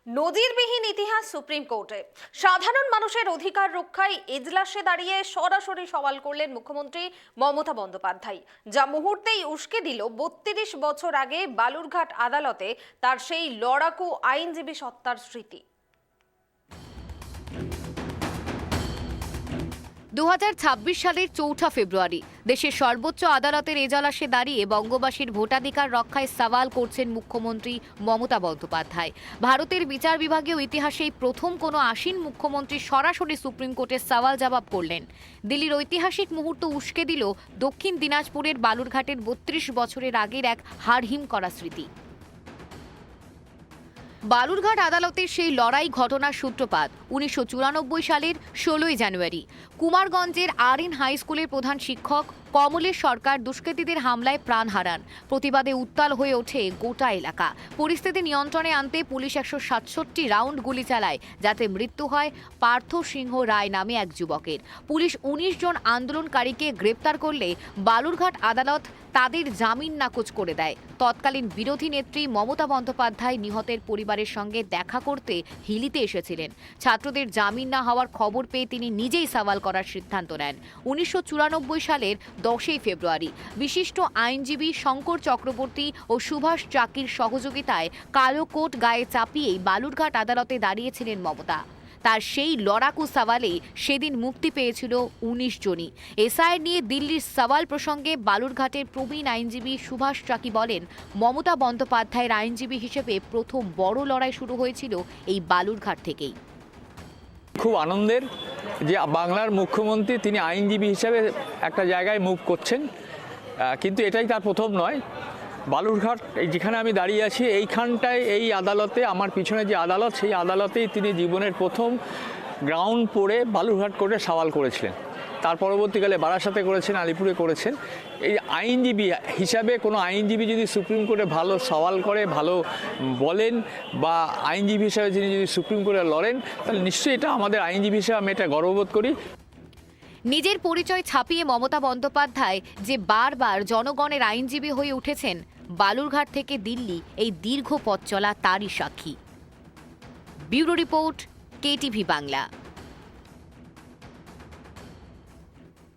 নজিরবিহীন ইতিহাস সুপ্রিম কোর্টে সাধারণ মানুষের অধিকার রক্ষায় এজলাসে দাঁড়িয়ে সরাসরি সওয়াল করলেন মুখ্যমন্ত্রী মমতা বন্দ্যোপাধ্যায়, যা মুহূর্তেই উস্কে দিল ৩২ বছর আগে বালুরঘাট আদালতে তার সেই লড়াকু আইনজীবী সত্তার স্মৃতি। ২০২৬ সালের ৪ ফেব্রুয়ারি দেশের সর্বোচ্চ আদালতের এজলাসে দাঁড়িয়ে বঙ্গবাসীর ভোটাধিকার রক্ষায় সওয়াল করছেন মুখ্যমন্ত্রী মমতা বন্দ্যোপাধ্যায়। ভারতের বিচার বিভাগীয় ইতিহাসেই প্রথম কোনো আসীন মুখ্যমন্ত্রী সরাসরি সুপ্রিম কোর্টে সওয়াল জবাব করলেন। দিল্লির ঐতিহাসিক মুহূর্ত উস্কে দিল দক্ষিণ দিনাজপুরের বালুরঘাটের ৩২ বছরের আগের এক হাড়হিম করা স্মৃতি। বালুরঘাট আদালতের সেই লড়াই ঘটনার সূত্রপাত ১৯৯৪ সালের ১৬ই জানুয়ারি। কুমারগঞ্জের আরএন হাই স্কুলের প্রধান শিক্ষক কমলেশ সরকার দুষ্কৃতীদের হামলায় প্রাণ হারান। প্রতিবাদে উত্তাল হয়ে ওঠে গোটা এলাকা। পরিস্থিতি নিয়ন্ত্রণে আনতে পুলিশ ১৬৭ রাউন্ড গুলি চালায়, যাতে মৃত্যু হয় পার্থ সিংহ রায় নামে এক যুবকের। পুলিশ ১৯ জন আন্দোলনকারীকে গ্রেপ্তার করলে বালুরঘাট আদালত তাদের জামিন নাকচ করে দেয়। তৎকালীন বিরোধী নেত্রী মমতা বন্দ্যোপাধ্যায় নিহতের পরিবারের সঙ্গে দেখা করতে হিলিতে এসেছিলেন। ছাত্রদের জামিন না হওয়ার খবর পেয়ে তিনি নিজেই সওয়াল করার সিদ্ধান্ত নেন। ১৯৯৪ সালের ১০ ফেব্রুয়ারি বিশিষ্ট আইনজীবী শঙ্কর চক্রবর্তী ও সুভাষ চাকির সহযোগিতায় কালো কোট গায়ে চাপিয়েই বালুরঘাট আদালতে দাঁড়িয়েছিলেন মমতা। তার সেই লড়াকু সওয়ালে সেদিন মুক্তি পেয়েছিল ১৯ জনই। এসআইআর নিয়ে দিল্লির সওয়াল প্রসঙ্গে বালুরঘাটের প্রবীণ আইনজীবী সুভাষ চাকি বলেন, মমতা বন্দ্যোপাধ্যায়ের আইনজীবী হিসেবে প্রথম বড় লড়াই শুরু হয়েছিল এই বালুরঘাট থেকেই। খুব আনন্দের যে বাংলার মুখ্যমন্ত্রী তিনি আইনজীবী হিসেবে একটা জায়গায় মুভ করছেন, কিন্তু এটাই তার প্রথম নয়। বালুরঘাট যেখানে আমি দাঁড়িয়ে আছি এইখানটায় এই আদালতে, আমার পিছনে যে আদালত, সেই আদালতেই তিনি জীবনের প্রথম গ্রাউন্ড পড়ে বালুরঘাট কোর্টে সওয়াল করেছিলেন। তার পরবর্তীকালে বারাসাতে করেছেন, আলিপুরে করেছেন। এই আইনজীবী হিসাবে কোনো আইনজীবী যদি সুপ্রিম কোর্টে ভালো সওয়াল করে, ভালো বলেন, বা আইনজীবী হিসাবে যিনি যদি সুপ্রিম কোর্টে লড়েন, তাহলে নিশ্চয়ই এটা আমাদের আইনজীবী হিসেবে আমি এটা গর্ববোধ করি। নিজের পরিচয় ছাপিয়ে মমতা বন্দ্যোপাধ্যায় যে বারবার জনগণের আইনজীবী হয়ে উঠেছেন, বালুরঘাট থেকে দিল্লি এই দীর্ঘ পথ চলা তারই সাক্ষী। Bureau report, KTV Bangla.